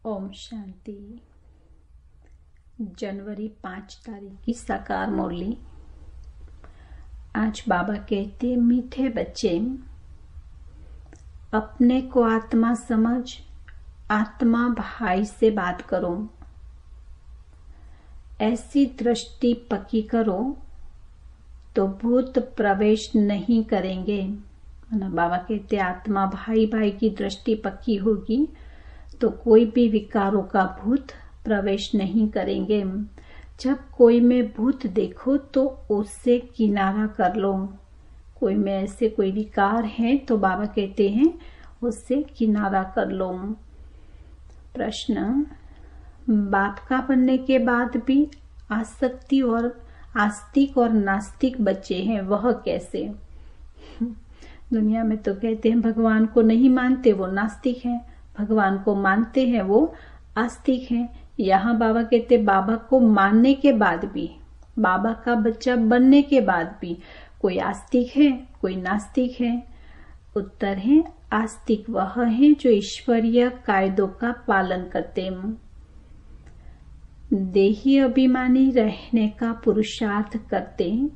ओम शांति। जनवरी 5 तारीख की साकार मुरली। आज बाबा कहते, मीठे बच्चे, अपने को आत्मा समझ आत्मा भाई से बात करो। ऐसी दृष्टि पक्की करो तो भूत प्रवेश नहीं करेंगे। बाबा कहते, आत्मा भाई भाई की दृष्टि पक्की होगी तो कोई भी विकारों का भूत प्रवेश नहीं करेंगे। जब कोई में भूत देखो तो उससे किनारा कर लो। कोई में ऐसे कोई विकार है तो बाबा कहते हैं उससे किनारा कर लो। प्रश्न, बाप का बनने के बाद भी आसक्ति और आस्तिक और नास्तिक बच्चे हैं, वह कैसे? दुनिया में तो कहते हैं भगवान को नहीं मानते वो नास्तिक हैं, भगवान को मानते हैं वो आस्तिक हैं। यहाँ बाबा कहते बाबा को मानने के बाद भी, बाबा का बच्चा बनने के बाद भी कोई आस्तिक है कोई नास्तिक है। उत्तर है, आस्तिक वह है जो ईश्वरीय कायदों का पालन करते हैं, देही अभिमानी रहने का पुरुषार्थ करते हैं,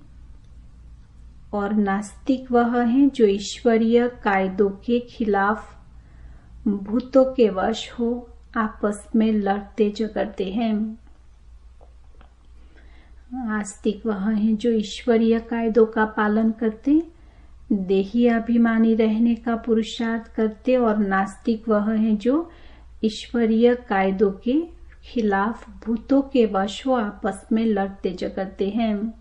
और नास्तिक वह है जो ईश्वरीय कायदों के खिलाफ भूतों के वश हो आपस में लड़ते झगड़ते हैं। आस्तिक वह है जो ईश्वरीय कायदों का पालन करते, देही अभिमानी रहने का पुरुषार्थ करते, और नास्तिक वह है जो ईश्वरीय कायदों के खिलाफ भूतों के वश हो आपस में लड़ते झगड़ते हैं।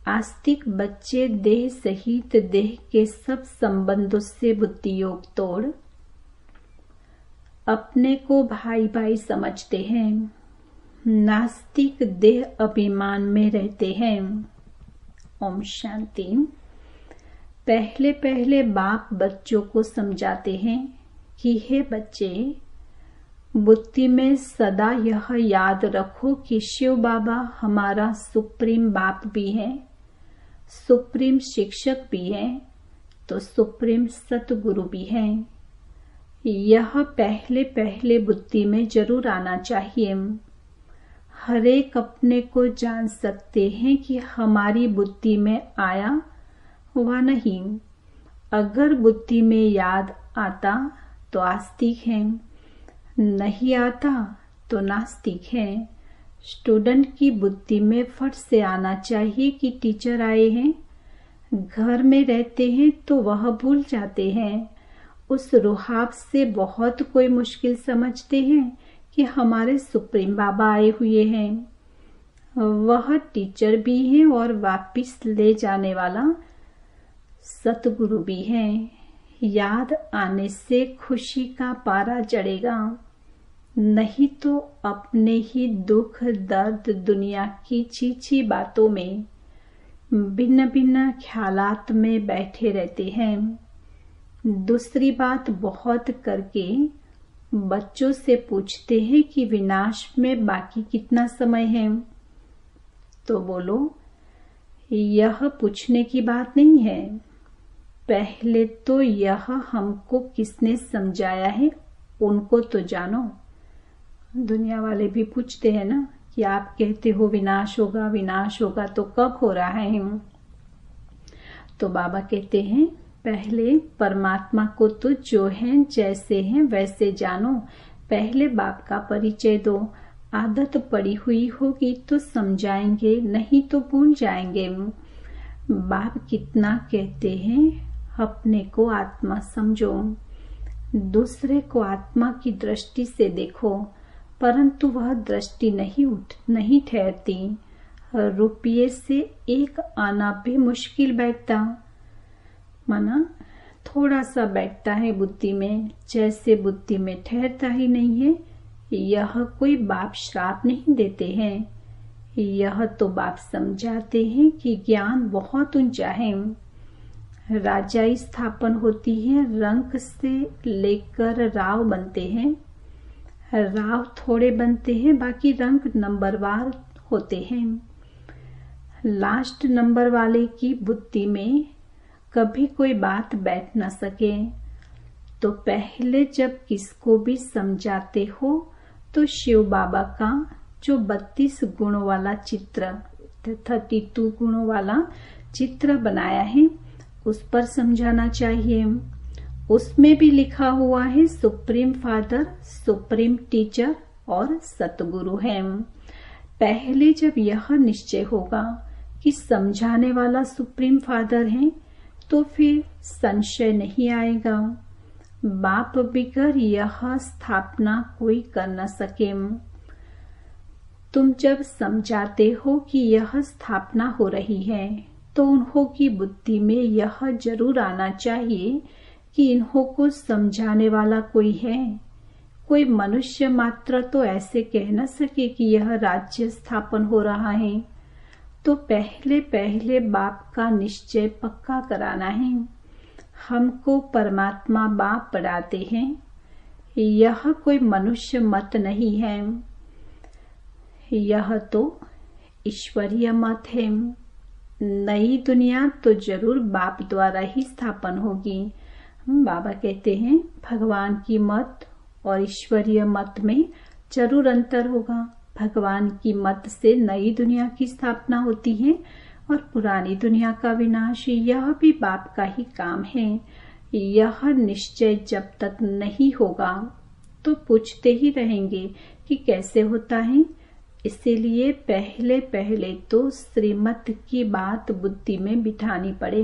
आस्तिक बच्चे देह सहित देह के सब संबंधों से बुद्धि योग तोड़ अपने को भाई भाई समझते हैं। नास्तिक देह अभिमान में रहते हैं। ओम शांति। पहले पहले बाप बच्चों को समझाते हैं कि हे बच्चे, बुद्धि में सदा यह याद रखो कि शिव बाबा हमारा सुप्रीम बाप भी है, सुप्रीम शिक्षक भी है, तो सुप्रीम सतगुरु भी है। यह पहले पहले बुद्धि में जरूर आना चाहिए। हर एक अपने को जान सकते हैं कि हमारी बुद्धि में आया हुआ नहीं। अगर बुद्धि में याद आता तो आस्तिक है, नहीं आता तो नास्तिक है। स्टूडेंट की बुद्धि में फट से आना चाहिए कि टीचर आए हैं। घर में रहते हैं तो वह भूल जाते हैं। उस रुहाब से बहुत कोई मुश्किल समझते हैं कि हमारे सुप्रीम बाबा आए हुए हैं। वह टीचर भी हैं और वापिस ले जाने वाला सतगुरु भी है। याद आने से खुशी का पारा चढ़ेगा, नहीं तो अपने ही दुख दर्द दुनिया की चीची बातों में भिन्न भिन्न ख्यालात में बैठे रहते हैं। दूसरी बात, बहुत करके बच्चों से पूछते हैं कि विनाश में बाकी कितना समय है, तो बोलो यह पूछने की बात नहीं है। पहले तो यह हमको किसने समझाया है उनको तो जानो। दुनिया वाले भी पूछते हैं ना कि आप कहते हो विनाश होगा तो कब हो रहा है? तो बाबा कहते हैं पहले परमात्मा को तो जो है जैसे हैं वैसे जानो। पहले बाप का परिचय दो। आदत पड़ी हुई होगी तो समझाएंगे, नहीं तो भूल जाएंगे। बाप कितना कहते हैं, अपने को आत्मा समझो, दूसरे को आत्मा की दृष्टि से देखो, परंतु वह दृष्टि नहीं ठहरती। रुपये से एक आना भी मुश्किल बैठता, माना थोड़ा सा बैठता है बुद्धि में, जैसे बुद्धि में ठहरता ही नहीं है। यह कोई बाप श्राप नहीं देते हैं, यह तो बाप समझाते हैं कि ज्ञान बहुत ऊंचा है। राजाई स्थापन होती है, रंक से लेकर राव बनते हैं। राव थोड़े बनते हैं, बाकी रंक नंबरवार होते हैं। लास्ट नंबर वाले की बुद्धि में कभी कोई बात बैठ न सके तो पहले जब किसको भी समझाते हो तो शिव बाबा का जो 32 गुणों वाला चित्र 32 गुणों वाला चित्र बनाया है उस पर समझाना चाहिए। उसमें भी लिखा हुआ है सुप्रीम फादर, सुप्रीम टीचर और सतगुरु है। पहले जब यह निश्चय होगा कि समझाने वाला सुप्रीम फादर है तो फिर संशय नहीं आएगा। बाप बिगर यह स्थापना कोई कर न सके। तुम जब समझाते हो कि यह स्थापना हो रही है तो उन्हों की बुद्धि में यह जरूर आना चाहिए कि इन्हों को समझाने वाला कोई है। कोई मनुष्य मात्र तो ऐसे कह न सके कि यह राज्य स्थापन हो रहा है। तो पहले पहले बाप का निश्चय पक्का कराना है। हमको परमात्मा बाप पढ़ाते हैं, यह कोई मनुष्य मत नहीं है, यह तो ईश्वरीय मत है। नई दुनिया तो जरूर बाप द्वारा ही स्थापन होगी। बाबा कहते हैं भगवान की मत और ईश्वरीय मत में जरूर अंतर होगा। भगवान की मत से नई दुनिया की स्थापना होती है और पुरानी दुनिया का विनाश, यह भी बाप का ही काम है। यह निश्चय जब तक नहीं होगा तो पूछते ही रहेंगे कि कैसे होता है। इसीलिए पहले पहले तो श्रीमत की बात बुद्धि में बिठानी पड़े,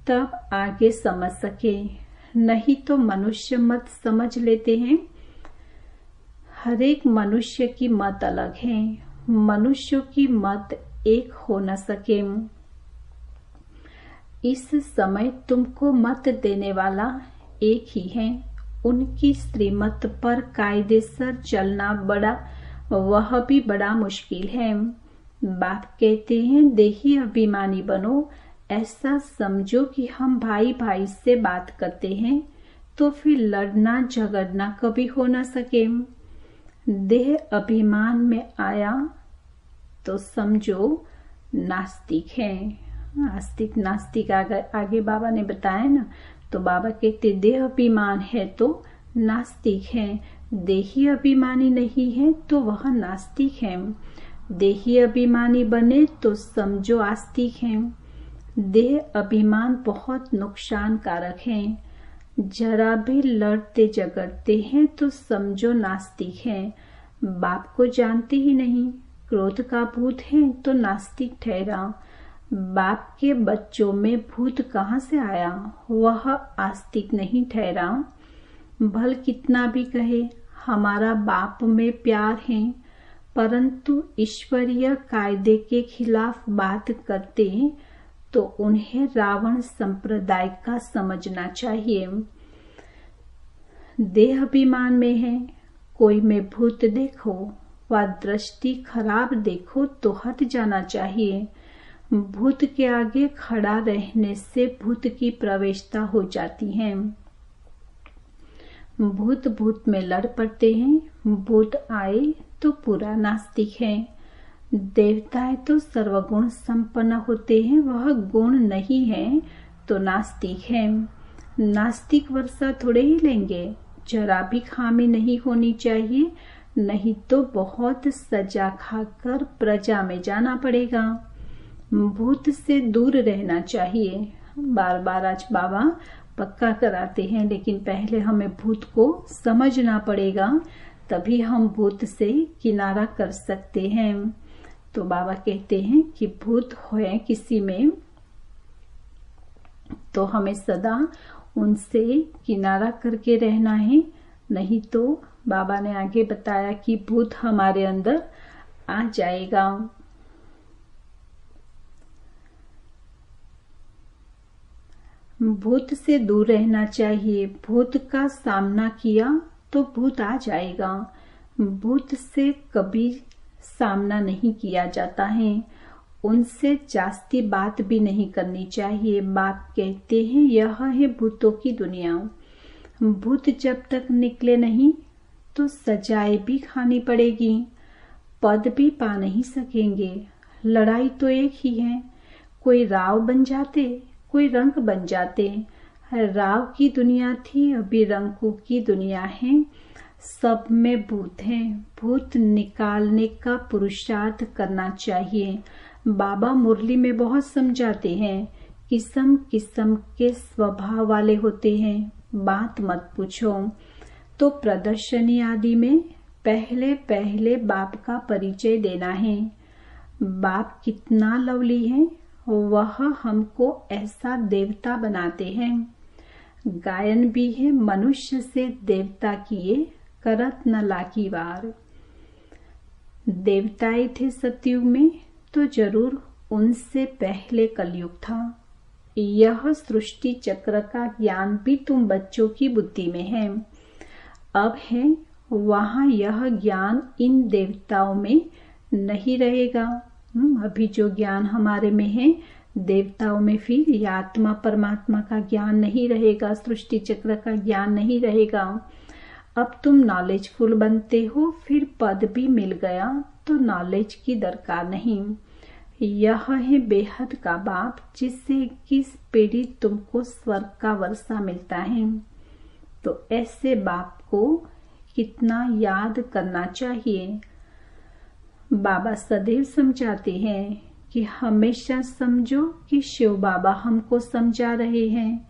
तब आगे समझ सके। नहीं तो मनुष्य मत समझ लेते हैं। हर एक मनुष्य की मत अलग है, मनुष्यों की मत एक हो न सके। इस समय तुमको मत देने वाला एक ही है। उनकी श्रीमत पर कायदेसर चलना वह भी बड़ा मुश्किल है। बाप कहते हैं देही अभिमानी बनो। ऐसा समझो कि हम भाई भाई से बात करते हैं तो फिर लड़ना झगड़ना कभी हो न सके। देह अभिमान में आया तो समझो नास्तिक है। नास्तिक आगे बाबा ने बताया ना। तो बाबा कहते देह अभिमान है तो नास्तिक है, देही अभिमानी नहीं है तो वह नास्तिक है। देही अभिमानी बने तो समझो आस्तिक है। देह अभिमान बहुत नुकसान कारक है। जरा भी लड़ते झगड़ते हैं तो समझो नास्तिक है। बाप को जानते ही नहीं, क्रोध का भूत है तो नास्तिक ठहरा। बाप के बच्चों में भूत कहाँ से आया, वह आस्तिक नहीं ठहरा। भल कितना भी कहे हमारा बाप में प्यार है, परंतु ईश्वरीय कायदे के खिलाफ बात करते तो उन्हें रावण संप्रदाय का समझना चाहिए। देह अभिमान में है, कोई में भूत देखो व दृष्टि खराब देखो तो हट जाना चाहिए। भूत के आगे खड़ा रहने से भूत की प्रवेशता हो जाती है। भूत में लड़ पड़ते हैं। भूत आए तो पूरा नास्तिक है। देवताएं तो सर्वगुण संपन्न होते हैं, वह गुण नहीं है तो नास्तिक है। नास्तिक वर्षा थोड़े ही लेंगे, जरा भी खामी नहीं होनी चाहिए, नहीं तो बहुत सजा खाकर प्रजा में जाना पड़ेगा। भूत से दूर रहना चाहिए। बार बार आज बाबा पक्का कराते हैं, लेकिन पहले हमें भूत को समझना पड़ेगा, तभी हम भूत से किनारा कर सकते हैं। तो बाबा कहते हैं कि भूत है किसी में तो हमें सदा उनसे किनारा करके रहना है, नहीं तो बाबा ने आगे बताया कि भूत हमारे अंदर आ जाएगा। भूत से दूर रहना चाहिए। भूत का सामना किया तो भूत आ जाएगा। भूत से कभी सामना नहीं किया जाता है, उनसे जास्ती बात भी नहीं करनी चाहिए। बाप कहते हैं यह है भूतों की दुनिया। भूत जब तक निकले नहीं तो सजाएं भी खानी पड़ेगी, पद भी पा नहीं सकेंगे। लड़ाई तो एक ही है, कोई राव बन जाते, कोई रंग बन जाते। राव की दुनिया थी, अभी रंकू की दुनिया है। सब में भूत हैं, भूत निकालने का पुरुषार्थ करना चाहिए। बाबा मुरली में बहुत समझाते हैं, किस्म किस्म के स्वभाव वाले होते हैं, बात मत पूछो। तो प्रदर्शनी आदि में पहले पहले बाप का परिचय देना है। बाप कितना लवली है, वह हमको ऐसा देवता बनाते हैं। गायन भी है, मनुष्य से देवता किए करत न लाकी वार। देवताएं थे सतयुग में, तो जरूर उनसे पहले कलयुग था। यह सृष्टि चक्र का ज्ञान भी तुम बच्चों की बुद्धि में है। अब है वहां यह ज्ञान इन देवताओं में नहीं रहेगा। अभी जो ज्ञान हमारे में है, देवताओं में फिर ये आत्मा परमात्मा का ज्ञान नहीं रहेगा, सृष्टि चक्र का ज्ञान नहीं रहेगा। अब तुम नॉलेजफुल बनते हो, फिर पद भी मिल गया तो नॉलेज की दरकार नहीं। यह है बेहद का बाप, जिससे 21 पीढ़ी तुमको स्वर्ग का वर्षा मिलता है। तो ऐसे बाप को कितना याद करना चाहिए। बाबा सदैव समझाते हैं कि हमेशा समझो कि शिव बाबा हमको समझा रहे हैं।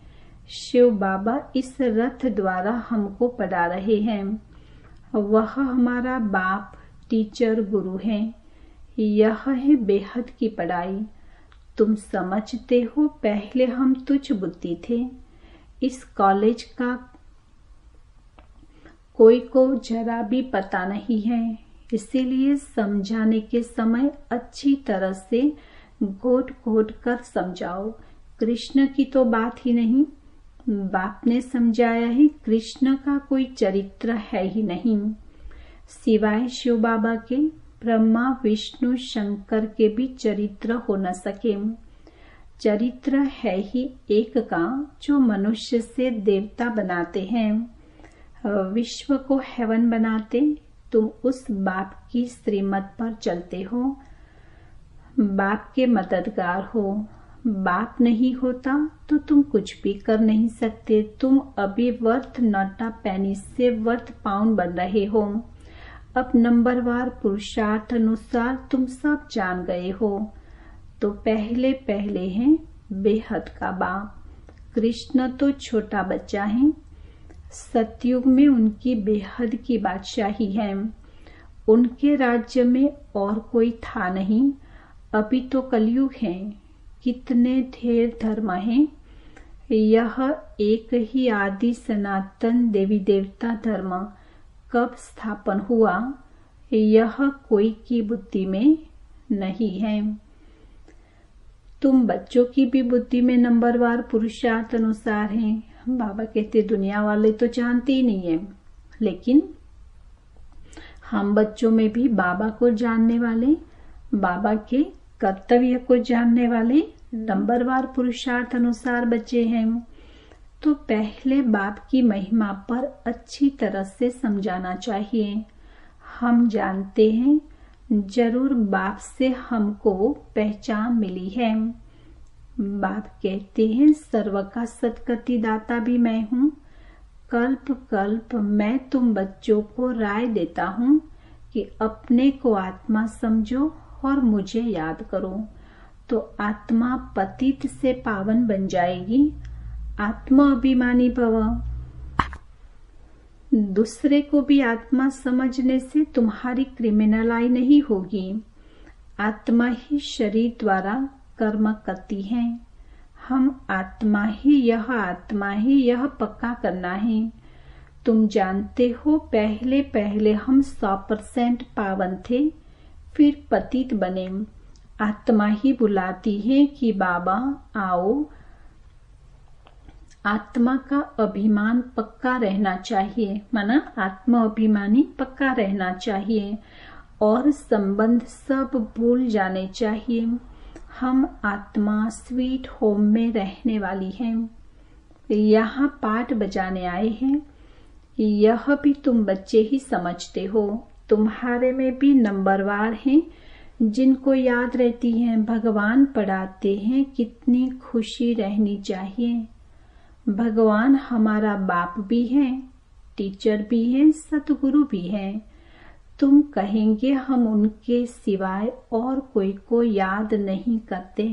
शिव बाबा इस रथ द्वारा हमको पढ़ा रहे हैं। वह हमारा बाप, टीचर, गुरु है। यह है बेहद की पढ़ाई। तुम समझते हो, पहले हम तुच्छ बुद्धि थे। इस कॉलेज का कोई को जरा भी पता नहीं है, इसीलिए समझाने के समय अच्छी तरह से घोट घोट कर समझाओ। कृष्ण की तो बात ही नहीं, बाप ने समझाया है कृष्ण का कोई चरित्र है ही नहीं। सिवाय शिव बाबा के ब्रह्मा, विष्णु, शंकर के भी चरित्र हो न सके। चरित्र है ही एक का, जो मनुष्य से देवता बनाते हैं, विश्व को हेवन बनाते। तुम उस बाप की श्रीमत पर चलते हो, बाप के मददगार हो। बाप नहीं होता तो तुम कुछ भी कर नहीं सकते। तुम अभी वर्थ नॉटा पैनी से वर्थ पाउंड बन रहे हो। अब नंबरवार पुरुषार्थ अनुसार तुम सब जान गए हो। तो पहले पहले है बेहद का बाप। कृष्ण तो छोटा बच्चा है। सतयुग में उनकी बेहद की बादशाही है। उनके राज्य में और कोई था नहीं। अभी तो कलयुग है। कितने ढेर धर्म हैं। यह एक ही आदि सनातन देवी देवता धर्म कब स्थापन हुआ, यह कोई की बुद्धि में नहीं है। तुम बच्चों की भी बुद्धि में नंबरवार पुरुषार्थ अनुसार हैं। बाबा कहते दुनिया वाले तो जानते ही नहीं है, लेकिन हम बच्चों में भी बाबा को जानने वाले, बाबा के कर्तव्य को जानने वाले नंबरवार पुरुषार्थ अनुसार बच्चे हैं। तो पहले बाप की महिमा पर अच्छी तरह से समझाना चाहिए। हम जानते हैं जरूर बाप से हमको पहचान मिली है। बाप कहते हैं सर्व का सदगति दाता भी मैं हूँ। कल्प कल्प मैं तुम बच्चों को राय देता हूँ कि अपने को आत्मा समझो और मुझे याद करो, तो आत्मा पतित से पावन बन जाएगी। आत्मा अभिमानी भव। दूसरे को भी आत्मा समझने से तुम्हारी क्रिमिनलाई नहीं होगी। आत्मा ही शरीर द्वारा कर्म करती है। हम आत्मा ही यह पक्का करना है। तुम जानते हो पहले पहले हम 100% पावन थे, फिर पतित बने। आत्मा ही बुलाती है कि बाबा आओ। आत्मा का अभिमान पक्का रहना चाहिए, माना आत्मा अभिमानी पक्का रहना चाहिए और संबंध सब भूल जाने चाहिए। हम आत्मा स्वीट होम में रहने वाली हैं। यहाँ पाठ बजाने आए हैं। यह भी तुम बच्चे ही समझते हो। तुम्हारे में भी नंबरवार हैं जिनको याद रहती है। भगवान पढ़ाते हैं कितनी खुशी रहनी चाहिए। भगवान हमारा बाप भी है, टीचर भी है, सतगुरु भी है। तुम कहेंगे हम उनके सिवाय और कोई को याद नहीं करते।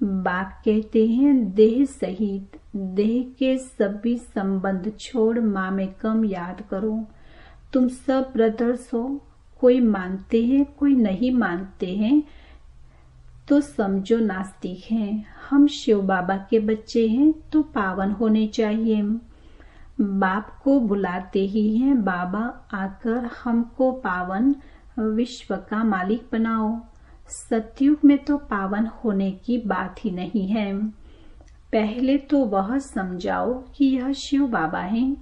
बाप कहते हैं देह सहित देह के सभी संबंध छोड़ माँ में कम याद करो। तुम सब ब्रदर्स हो, कोई मानते हैं कोई नहीं मानते हैं तो समझो नास्तिक हैं। हम शिव बाबा के बच्चे हैं तो पावन होने चाहिए। बाप को बुलाते ही हैं बाबा आकर हमको पावन विश्व का मालिक बनाओ। सतयुग में तो पावन होने की बात ही नहीं है। पहले तो वह समझाओ कि यह शिव बाबा हैं,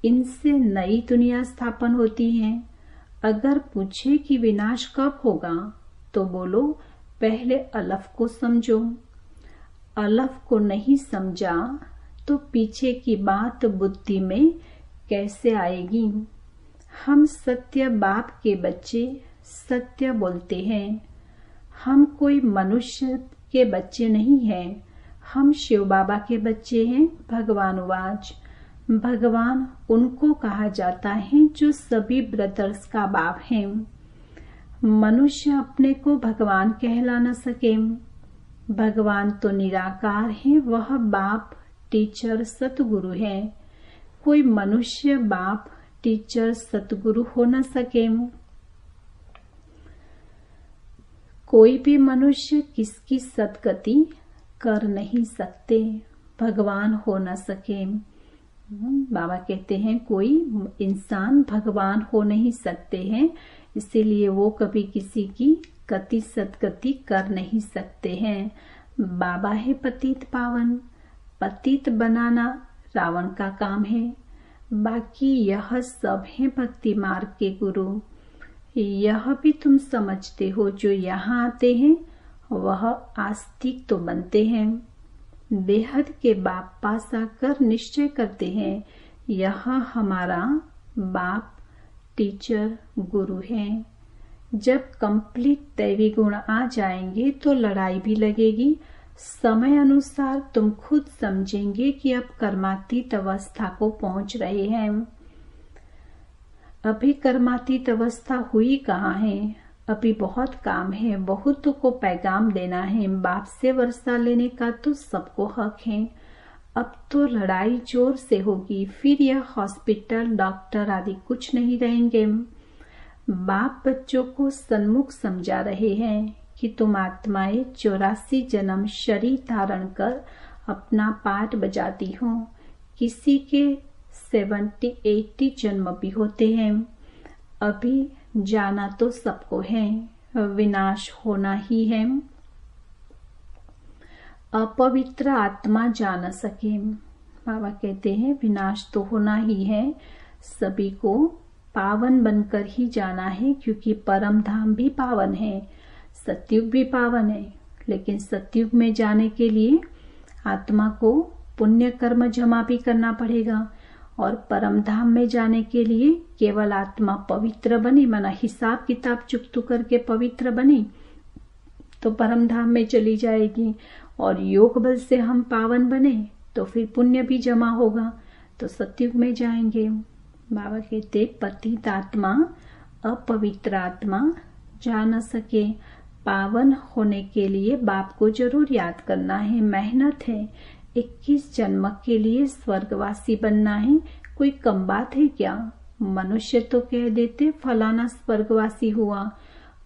इनसे नई दुनिया स्थापन होती है। अगर पूछे कि विनाश कब होगा तो बोलो पहले अलफ को समझो। अलफ को नहीं समझा तो पीछे की बात बुद्धि में कैसे आएगी। हम सत्य बाप के बच्चे सत्य बोलते हैं। हम कोई मनुष्य के बच्चे नहीं हैं, हम शिव बाबा के बच्चे हैं। भगवान उवाच, भगवान उनको कहा जाता है जो सभी ब्रदर्स का बाप है। मनुष्य अपने को भगवान कहला न सके। भगवान तो निराकार है, वह बाप टीचर सतगुरु है। कोई मनुष्य बाप टीचर सतगुरु हो न सके। कोई भी मनुष्य किसकी सदगति कर नहीं सकते, भगवान हो न सके। बाबा कहते हैं कोई इंसान भगवान हो नहीं सकते हैं, इसीलिए वो कभी किसी की गति सदगति कर नहीं सकते हैं। बाबा है पतित पावन, पतित बनाना रावण का काम है। बाकी यह सब है भक्ति मार्ग के गुरु। यह भी तुम समझते हो जो यहाँ आते हैं वह आस्तिक तो बनते हैं। बेहद के बाप पास आकर निश्चय करते हैं यह हमारा बाप टीचर गुरु है। जब कंप्लीट दैवी गुण आ जाएंगे तो लड़ाई भी लगेगी। समय अनुसार तुम खुद समझेंगे कि अब कर्मातीत अवस्था को पहुंच रहे हैं। अभी कर्मातीत अवस्था हुई कहाँ है, अभी बहुत काम है, बहुतों को पैगाम देना है। बाप से वर्षा लेने का तो सबको हक है। अब तो लड़ाई जोर से होगी, फिर यह हॉस्पिटल डॉक्टर आदि कुछ नहीं रहेंगे। बाप बच्चों को सन्मुख समझा रहे हैं कि तुम आत्माएं 84 जन्म शरीर धारण कर अपना पाठ बजाती हो। किसी के 70-80 जन्म भी होते हैं। अभी जाना तो सबको है, विनाश होना ही है। अपवित्र आत्मा जा न सके। बाबा कहते हैं विनाश तो होना ही है, सभी को पावन बनकर ही जाना है, क्योंकि परम धाम भी पावन है, सतयुग भी पावन है। लेकिन सतयुग में जाने के लिए आत्मा को पुण्य कर्म जमा भी करना पड़ेगा, और परम धाम में जाने के लिए केवल आत्मा पवित्र बनी, माना हिसाब किताब चुकतू करके पवित्र बनी तो परम धाम में चली जाएगी। और योग बल से हम पावन बने तो फिर पुण्य भी जमा होगा तो सतयुग में जाएंगे। बाबा कहते पतित आत्मा अपवित्र आत्मा जा न सके। पावन होने के लिए बाप को जरूर याद करना है, मेहनत है। 21 जन्म के लिए स्वर्गवासी बनना है, कोई कम बात है क्या। मनुष्य तो कह देते फलाना स्वर्गवासी हुआ,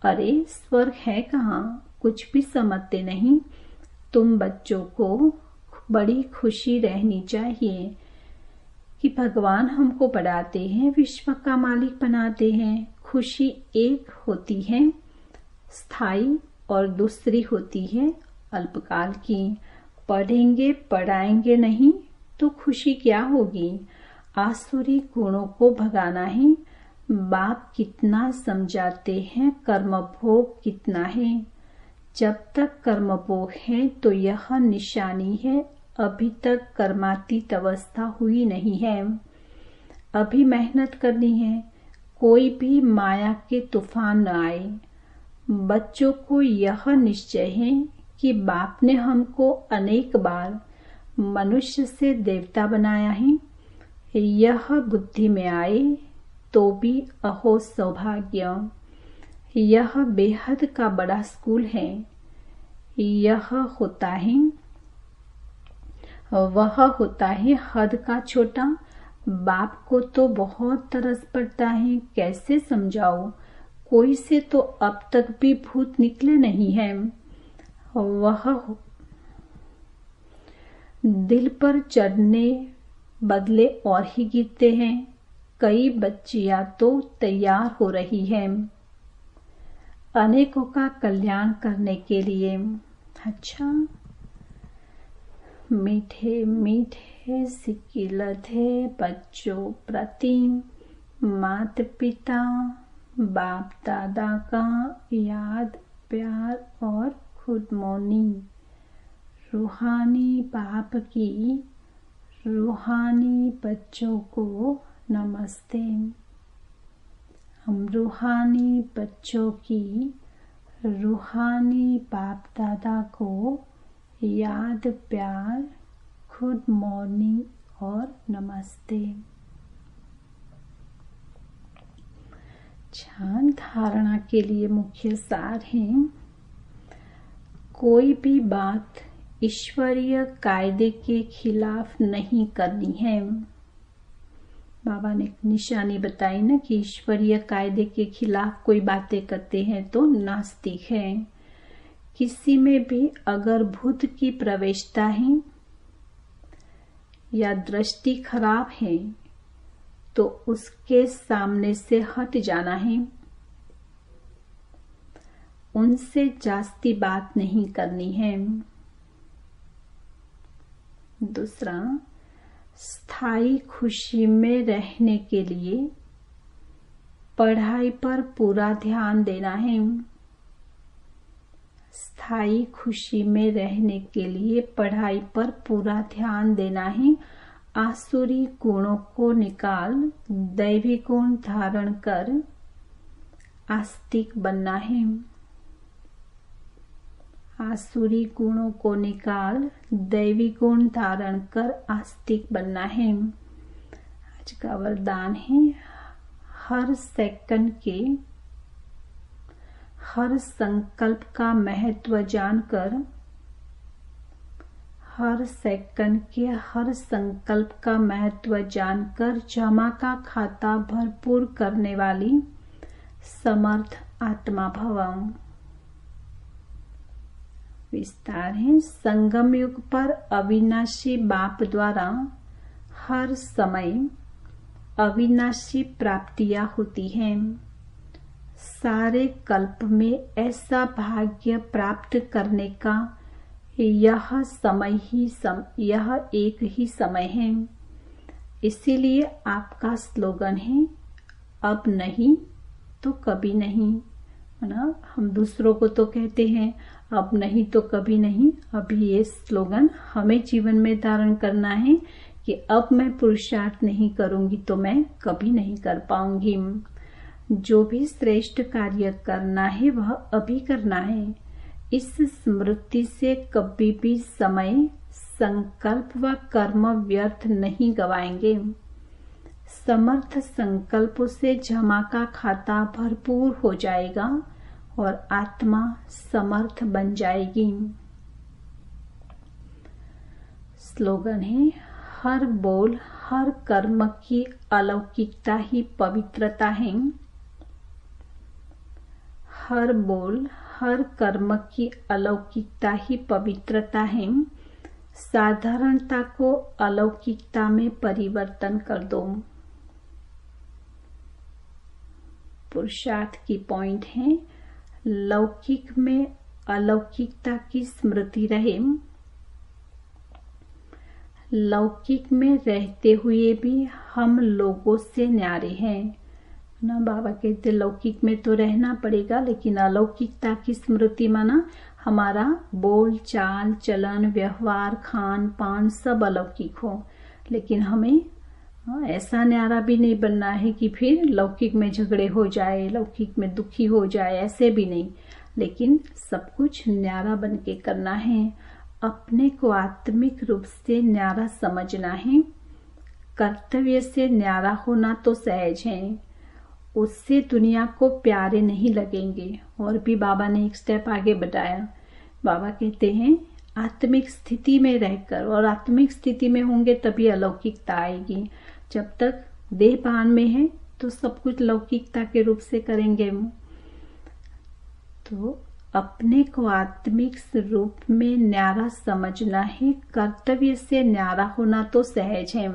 अरे स्वर्ग है कहाँ, कुछ भी समझते नहीं। तुम बच्चों को बड़ी खुशी रहनी चाहिए कि भगवान हमको पढ़ाते हैं, विश्व का मालिक बनाते हैं। खुशी एक होती है स्थायी और दूसरी होती है अल्पकाल की। पढ़ेंगे पढ़ाएंगे नहीं तो खुशी क्या होगी। आसुरी गुणों को भगाना है। बाप कितना समझाते हैं, कर्म भोग कितना है। जब तक कर्म भोग है तो यह निशानी है अभी तक कर्मातीत अवस्था हुई नहीं है। अभी मेहनत करनी है, कोई भी माया के तूफान न आए। बच्चों को यह निश्चय है कि बाप ने हमको अनेक बार मनुष्य से देवता बनाया है, यह बुद्धि में आए तो भी अहो सौभाग्य। यह बेहद का बड़ा स्कूल है। यह होता है वह होता है हद का छोटा। बाप को तो बहुत तरस पड़ता है, कैसे समझाओ, कोई से तो अब तक भी भूत निकले नहीं है। वह दिल पर चढ़ने बदले और ही गिरते हैं। कई बच्चियां तो तैयार हो रही हैं अनेकों का कल्याण करने के लिए। अच्छा, मीठे मीठे सिकिलधे बच्चों प्रति माता पिता बाप दादा का याद प्यार और गुड मॉर्निंग। रूहानी बाप की रूहानी बच्चों को नमस्ते। हम रूहानी बच्चों की रूहानी बाप दादा को याद प्यार गुड मॉर्निंग और नमस्ते। ध्यान धारणा के लिए मुख्य सार है, कोई भी बात ईश्वरीय कायदे के खिलाफ नहीं करनी है। बाबा ने निशानी बताई ना कि ईश्वरीय कायदे के खिलाफ कोई बातें करते हैं तो नास्तिक है। किसी में भी अगर भूत की प्रवेशता है या दृष्टि खराब है तो उसके सामने से हट जाना है। उनसे जास्ती बात नहीं करनी है। दूसरा, स्थायी खुशी में रहने के लिए पढ़ाई पर पूरा ध्यान देना है। स्थायी खुशी में रहने के लिए पढ़ाई पर पूरा ध्यान देना है। आसुरी गुणों को निकाल दैवी गुण धारण कर आस्तिक बनना है। आसुरी गुणों को निकाल दैवी गुण धारण कर आस्तिक बनना है। आज का वरदान है, हर सेकंड के हर संकल्प का महत्व जानकर, हर सेकंड के हर संकल्प का महत्व जानकर जमा का खाता भरपूर करने वाली समर्थ आत्मा भव। विस्तार है, संगम युग पर अविनाशी बाप द्वारा हर समय अविनाशी प्राप्तियां होती हैं। सारे कल्प में ऐसा भाग्य प्राप्त करने का यह एक ही समय है। इसीलिए आपका स्लोगन है, अब नहीं तो कभी नहीं। ना, हम दूसरों को तो कहते हैं अब नहीं तो कभी नहीं। अभी ये स्लोगन हमें जीवन में धारण करना है कि अब मैं पुरुषार्थ नहीं करूंगी तो मैं कभी नहीं कर पाऊंगी। जो भी श्रेष्ठ कार्य करना है वह अभी करना है। इस स्मृति से कभी भी समय, संकल्प व कर्म व्यर्थ नहीं गवाएंगे। समर्थ संकल्पों से जमा का खाता भरपूर हो जाएगा और आत्मा समर्थ बन जाएगी। स्लोगन है, हर बोल हर कर्म की अलौकिकता ही पवित्रता है। हर बोल हर कर्म की अलौकिकता ही पवित्रता है। साधारणता को अलौकिकता में परिवर्तन कर दो। पुरुषार्थ की पॉइंट है, लौकिक में अलौकिकता की स्मृति रहे। लौकिक में रहते हुए भी हम लोगों से न्यारे हैं ना। बाबा कहते लौकिक में तो रहना पड़ेगा, लेकिन अलौकिकता की स्मृति माना हमारा बोल चाल चलन व्यवहार खान पान सब अलौकिक हो। लेकिन हमें ऐसा न्यारा भी नहीं बनना है कि फिर लौकिक में झगड़े हो जाए, लौकिक में दुखी हो जाए, ऐसे भी नहीं। लेकिन सब कुछ न्यारा बन के करना है। अपने को आत्मिक रूप से न्यारा समझना है। कर्तव्य से न्यारा होना तो सहज है, उससे दुनिया को प्यारे नहीं लगेंगे। और भी बाबा ने एक स्टेप आगे बढ़ाया। बाबा कहते हैं आत्मिक स्थिति में रहकर, और आत्मिक स्थिति में होंगे तभी अलौकिकता आएगी। जब तक देह भान में है तो सब कुछ लौकिकता के रूप से करेंगे। तो अपने को आत्मिक रूप में न्यारा समझना है। कर्तव्य से न्यारा होना तो सहज है,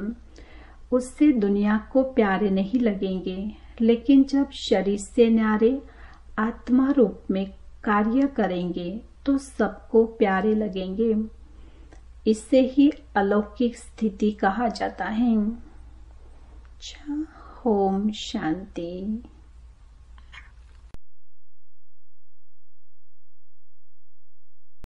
उससे दुनिया को प्यारे नहीं लगेंगे। लेकिन जब शरीर से न्यारे आत्मा रूप में कार्य करेंगे तो सबको प्यारे लगेंगे। इसे ही अलौकिक स्थिति कहा जाता है। ओम शांति।